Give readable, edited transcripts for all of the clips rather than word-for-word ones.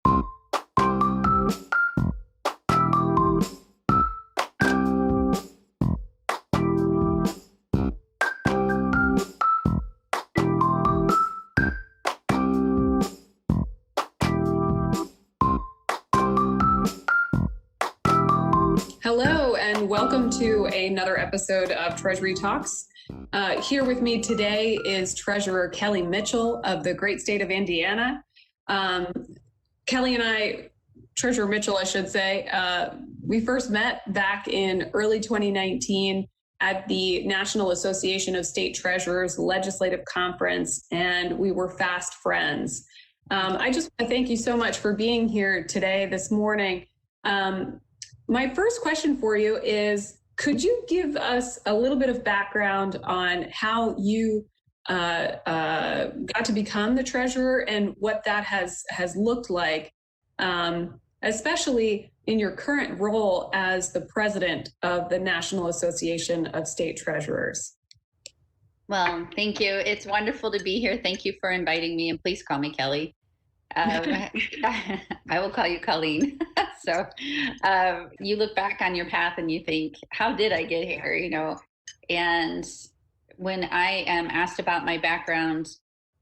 Hello, and welcome to another episode of Treasury Talks. Here with me today is Treasurer Kelly Mitchell of the great state of Indiana. Kelly and I, Treasurer Mitchell, I should say, we first met back in early 2019 at the National Association of State Treasurers Legislative Conference, and we were fast friends. I just want to thank you so much for being here today, this morning. My first question for you is, could you give us a little bit of background on how you got to become the treasurer and what that has looked like, especially in your current role as the president of the National Association of State Treasurers? Well, thank you. It's wonderful to be here. Thank you for inviting me, and please call me Kelly. I will call you Colleen. So you look back on your path and you think, how did I get here? And when I am asked about my background,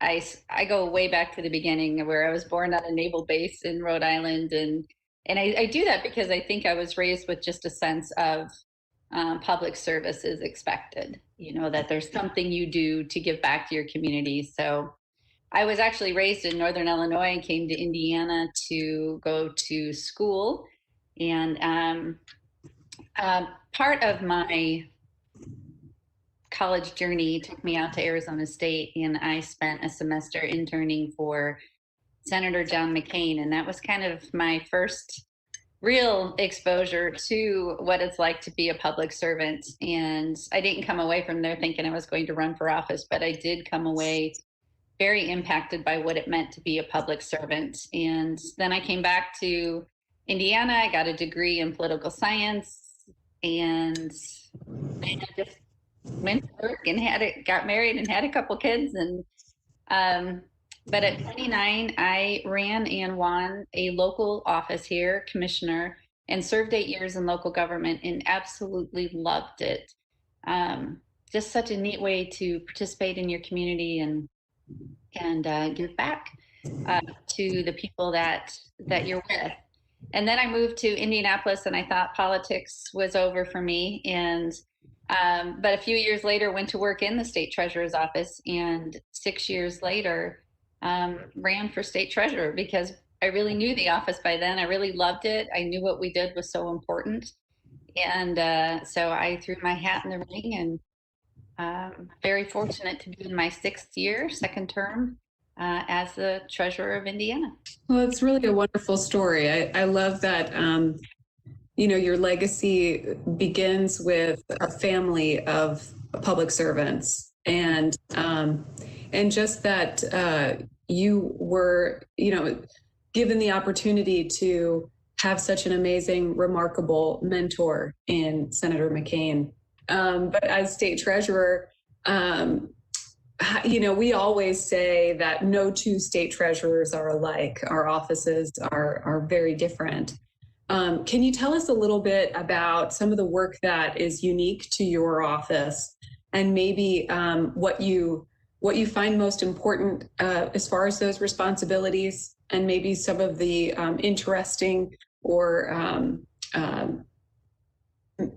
I go way back to the beginning, where I was born at a naval base in Rhode Island. And I do that because I think I was raised with just a sense of public service is expected, that there's something you do to give back to your community. So I was actually raised in Northern Illinois and came to Indiana to go to school. And part of my college journey took me out to Arizona State, and I spent a semester interning for Senator John McCain. And that was kind of my first real exposure to what it's like to be a public servant. And I didn't come away from there thinking I was going to run for office, but I did come away very impacted by what it meant to be a public servant. And then I came back to Indiana. I got a degree in political science, and I just went to work and got married and had a couple kids. And but at 29, I ran and won a local office here, commissioner, and served 8 years in local government and absolutely loved it. Just such a neat way to participate in your community and give back to the people that you're with. And then I moved to Indianapolis, and I thought politics was over for me. And but a few years later, went to work in the state treasurer's office, and 6 years later, ran for state treasurer because I really knew the office by then. I really loved it. I knew what we did was so important, and so I threw my hat in the ring, and very fortunate to be in my second term as the treasurer of Indiana. Well, it's really a wonderful story. I love that, your legacy begins with a family of public servants, and just that you were, given the opportunity to have such an amazing, remarkable mentor in Senator McCain. But as state treasurer, we always say that no two state treasurers are alike. Our offices are very different. Can you tell us a little bit about some of the work that is unique to your office, and maybe what you find most important as far as those responsibilities, and maybe some of the interesting or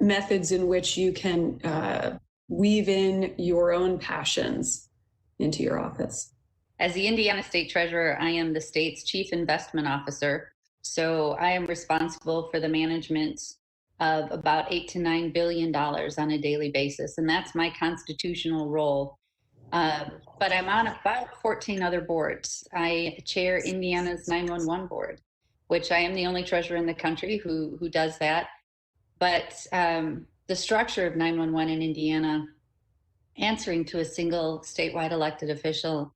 methods in which you can weave in your own passions into your office? As the Indiana State Treasurer, I am the state's chief investment officer. So I am responsible for the management of about $8 to $9 billion on a daily basis. And that's my constitutional role. But I'm on about 14 other boards. I chair Indiana's 911 board, which I am the only treasurer in the country who does that. But the structure of 911 in Indiana, answering to a single statewide elected official,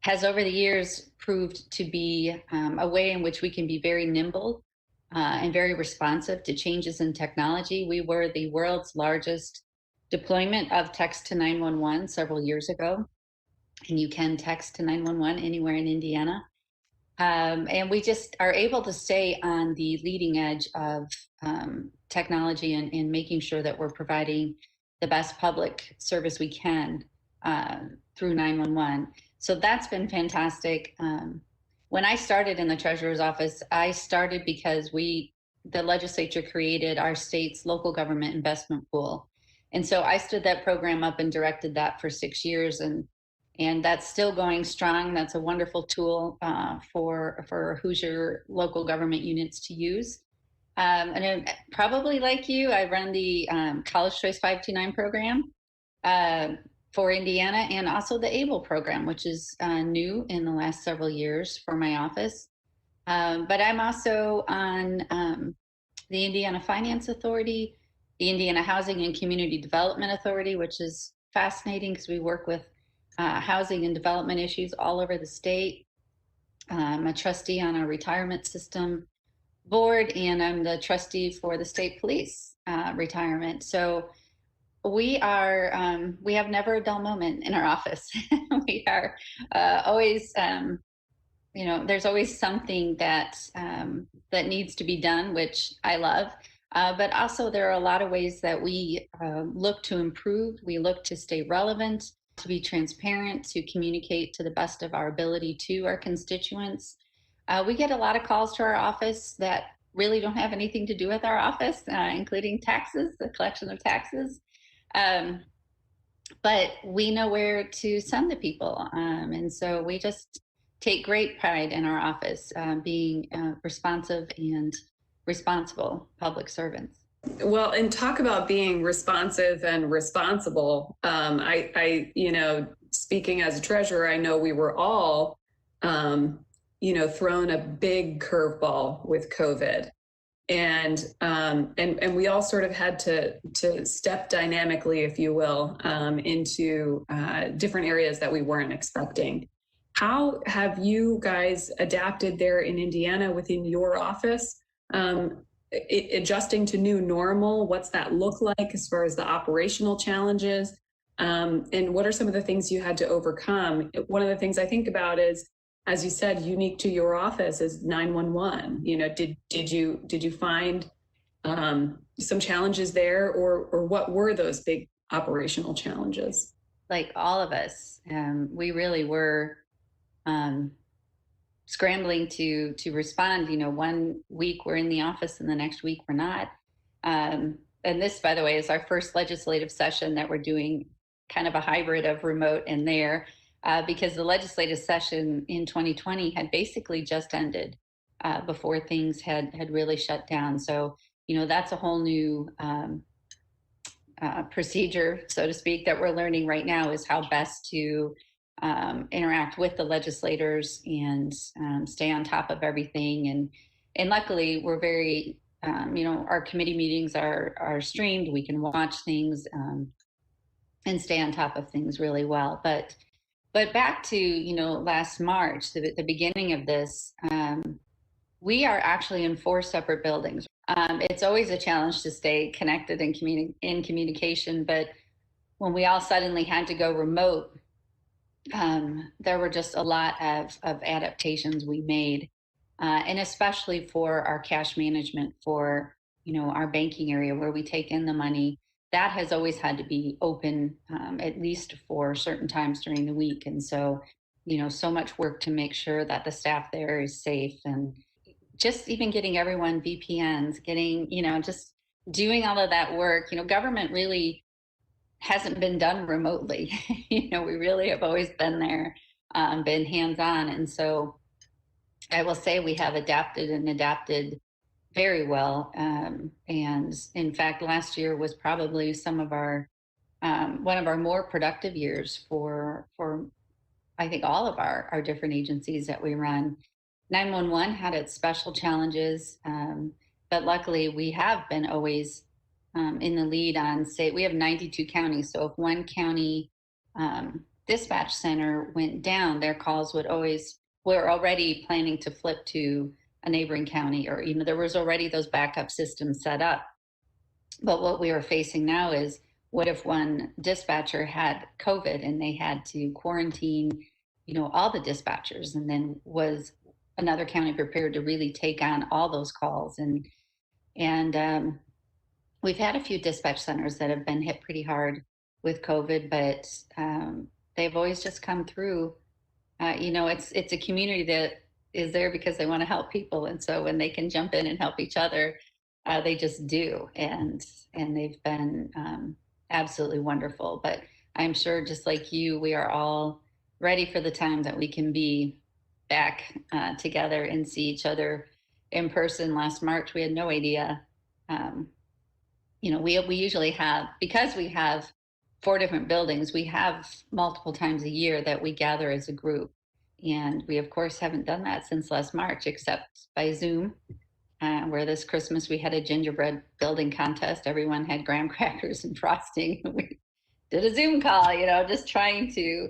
has over the years proved to be a way in which we can be very nimble and very responsive to changes in technology. We were the world's largest deployment of text to 911 several years ago, and you can text to 911 anywhere in Indiana. And we just are able to stay on the leading edge of technology and making sure that we're providing the best public service we can through 911. So that's been fantastic. When I started in the treasurer's office, I started because the legislature created our state's local government investment pool. And so I stood that program up and directed that for 6 years. And that's still going strong. That's a wonderful tool for Hoosier local government units to use. Probably like you, I run the College Choice 529 program for Indiana, and also the ABLE program, which is new in the last several years for my office. But I'm also on the Indiana Finance Authority, the Indiana Housing and Community Development Authority, which is fascinating because we work with housing and development issues all over the state. I'm a trustee on our retirement system board, and I'm the trustee for the state police retirement. So we have never a dull moment in our office. We are always, there's always something that needs to be done, which I love. But also there are a lot of ways that we look to improve. We look to stay relevant, to be transparent, to communicate to the best of our ability to our constituents. We get a lot of calls to our office that really don't have anything to do with our office, including taxes, the collection of taxes. But we know where to send the people. And so we just take great pride in our office, being responsive and responsible public servants. Well, and talk about being responsive and responsible. Speaking as a treasurer, I know we were all, thrown a big curveball with COVID, and we all sort of had to step dynamically, if you will, into different areas that we weren't expecting. How have you guys adapted there in Indiana within your office? Adjusting to new normal, what's that look like as far as the operational challenges? And what are some of the things you had to overcome? One of the things I think about is, as you said, unique to your office is 911. Did you find some challenges there, or what were those big operational challenges? Like all of us, we really were scrambling to respond. 1 week we're in the office and the next week we're not. And this, by the way, is our first legislative session that we're doing kind of a hybrid of remote and there, because the legislative session in 2020 had basically just ended before things had really shut down. So, that's a whole new procedure, so to speak, that we're learning right now, is how best to interact with the legislators and stay on top of everything. And luckily, we're very, our committee meetings are streamed. We can watch things and stay on top of things really well. But back to, last March, the beginning of this, we are actually in 4 separate buildings. It's always a challenge to stay connected and in communication, but when we all suddenly had to go remote, there were just a lot of adaptations we made, and especially for our cash management, for our banking area where we take in the money. That has always had to be open, at least for certain times during the week. And so, so much work to make sure that the staff there is safe, and just even getting everyone VPNs, getting, just doing all of that work. Government really hasn't been done remotely. We really have always been there, been hands-on. And so I will say we have adapted very well. And in fact, last year was probably some of our one of our more productive years for I think all of our different agencies that we run. 911 had its special challenges, but luckily we have been always in the lead on state. We have 92 counties, so if one county dispatch center went down, their calls we're already planning to flip to a neighboring county, or there was already those backup systems set up. But what we are facing now is, what if one dispatcher had COVID and they had to quarantine all the dispatchers, and then was another county prepared to really take on all those calls. And we've had a few dispatch centers that have been hit pretty hard with COVID, but they've always just come through. It's a community that is there because they want to help people, and so when they can jump in and help each other, they just do, and they've been absolutely wonderful. But I'm sure, just like you, we are all ready for the time that we can be back together and see each other in person. Last March, we had no idea. We usually have, because we have 4 different buildings, we have multiple times a year that we gather as a group. And we, of course, haven't done that since last March, except by Zoom, where this Christmas we had a gingerbread building contest. Everyone had graham crackers and frosting. We did a Zoom call, just trying to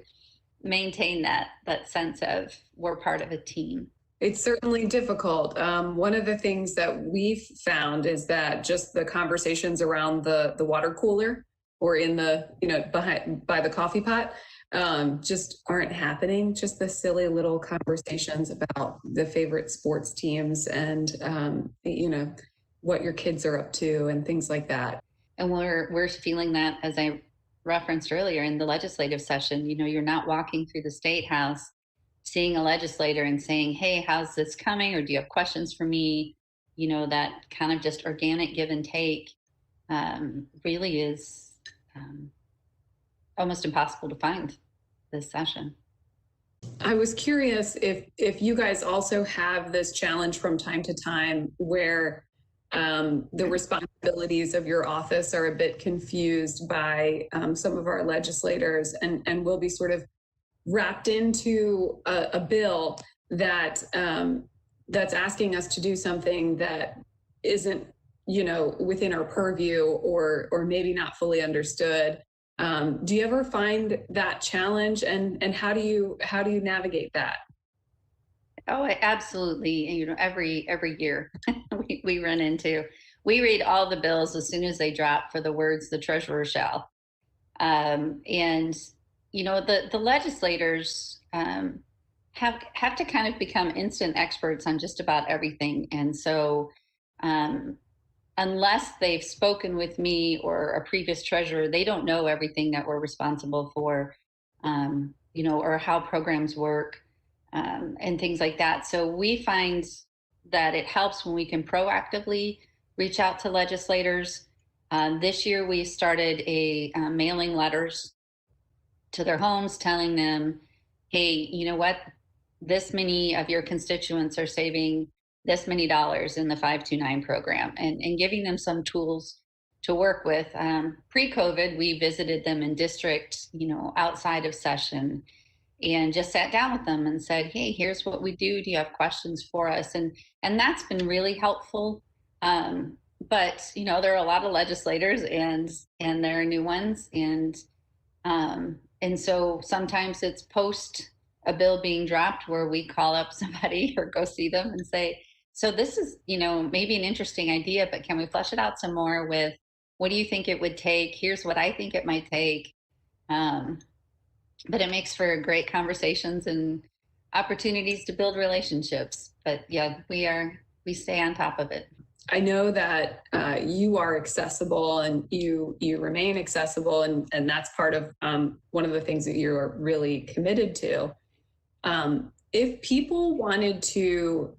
maintain that sense of we're part of a team. It's certainly difficult. One of the things that we've found is that just the conversations around the water cooler or in the, by the coffee pot, just aren't happening. Just the silly little conversations about the favorite sports teams and, what your kids are up to and things like that. And we're feeling that, as I referenced earlier, in the legislative session. You're not walking through the State House seeing a legislator and saying, hey, how's this coming? Or do you have questions for me? That kind of just organic give and take really is almost impossible to find this session. I was curious if you guys also have this challenge from time to time where the responsibilities of your office are a bit confused by some of our legislators and will be sort of wrapped into a bill that that's asking us to do something that isn't, within our purview or maybe not fully understood. Do you ever find that challenge, and how do you navigate that? Oh, absolutely. Every year we run into, we read all the bills as soon as they drop for the words "the treasurer shall," and the legislators have to kind of become instant experts on just about everything, and so unless they've spoken with me or a previous treasurer, they don't know everything that we're responsible for, or how programs work. And things like that. So we find that it helps when we can proactively reach out to legislators. This year we started mailing letters to their homes telling them, hey, you know what? This many of your constituents are saving this many dollars in the 529 program, and giving them some tools to work with. Pre-COVID, we visited them in district, outside of session, and just sat down with them and said, hey, here's what we do. Do you have questions for us? And that's been really helpful. But, there are a lot of legislators and there are new ones. And so sometimes it's post a bill being dropped where we call up somebody or go see them and say, so this is, maybe an interesting idea, but can we flesh it out some more with, what do you think it would take? Here's what I think it might take. But it makes for great conversations and opportunities to build relationships. But yeah, we stay on top of it. I know that you are accessible and you remain accessible, and that's part of one of the things that you are really committed to. If people wanted to,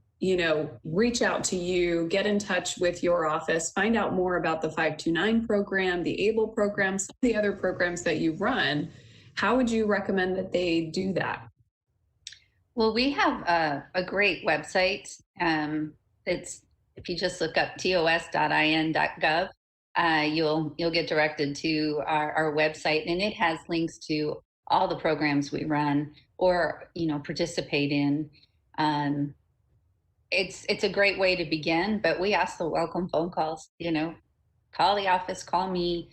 reach out to you, get in touch with your office, find out more about the 529 program, the ABLE program, some of the other programs that you run, how would you recommend that they do that? Well, we have a great website. It's, if you just look up tos.in.gov, you'll get directed to our website, and it has links to all the programs we run or participate in. It's a great way to begin, but we also welcome phone calls. Call the office, call me.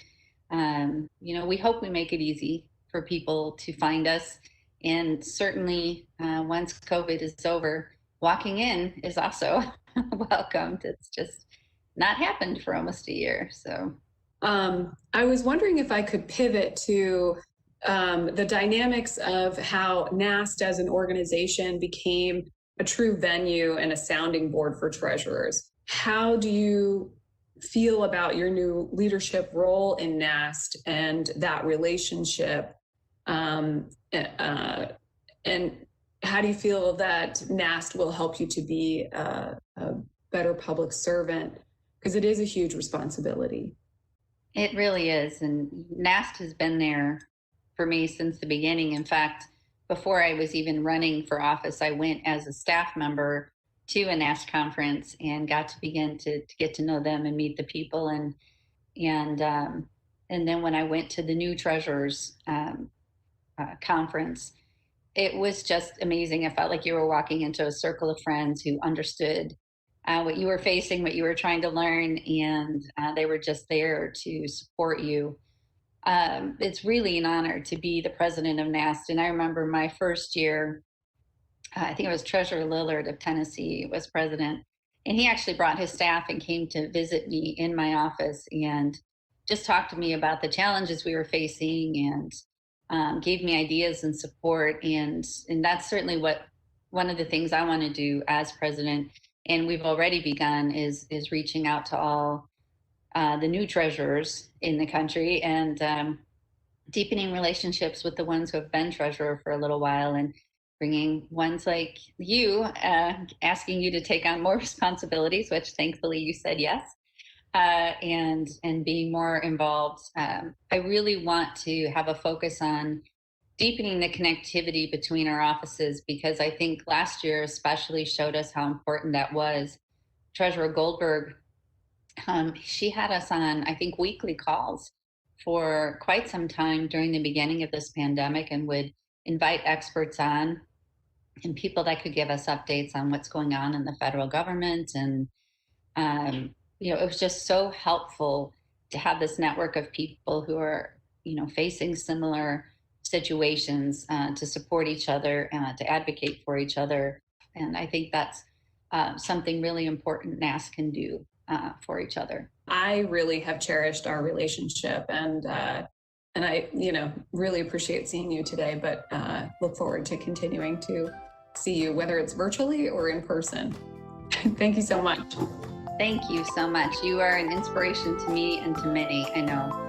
We hope we make it easy for people to find us. And certainly once COVID is over, walking in is also welcomed. It's just not happened for almost a year. So I was wondering if I could pivot to the dynamics of how NAST as an organization became a true venue and a sounding board for treasurers. How do you feel about your new leadership role in NAST and that relationship? And how do you feel that NAST will help you to be a better public servant? Because it is a huge responsibility. It really is. And NAST has been there for me since the beginning. In fact, before I was even running for office, I went as a staff member to a NAST conference and got to begin to get to know them and meet the people. And then when I went to the new treasurers conference, it was just amazing. I felt like you were walking into a circle of friends who understood what you were facing, what you were trying to learn, and they were just there to support you. It's really an honor to be the president of NAST. And I remember my first year, I think it was Treasurer Lillard of Tennessee was president. And he actually brought his staff and came to visit me in my office and just talked to me about the challenges we were facing and gave me ideas and support. And that's certainly one of the things I want to do as president. And we've already begun is reaching out to all the new treasurers in the country and deepening relationships with the ones who have been treasurer for a little while and bringing ones like you, asking you to take on more responsibilities, which thankfully you said yes, and being more involved. I really want to have a focus on deepening the connectivity between our offices, because I think last year especially showed us how important that was. Treasurer Goldberg, she had us on, I think, weekly calls for quite some time during the beginning of this pandemic and would invite experts on and people that could give us updates on what's going on in the federal government. And, it was just so helpful to have this network of people who are, facing similar situations to support each other, to advocate for each other. And I think that's something really important NAST can do for each other. I really have cherished our relationship, and I, really appreciate seeing you today, but look forward to continuing to see you, whether it's virtually or in person. Thank you so much. Thank you so much. You are an inspiration to me and to many, I know.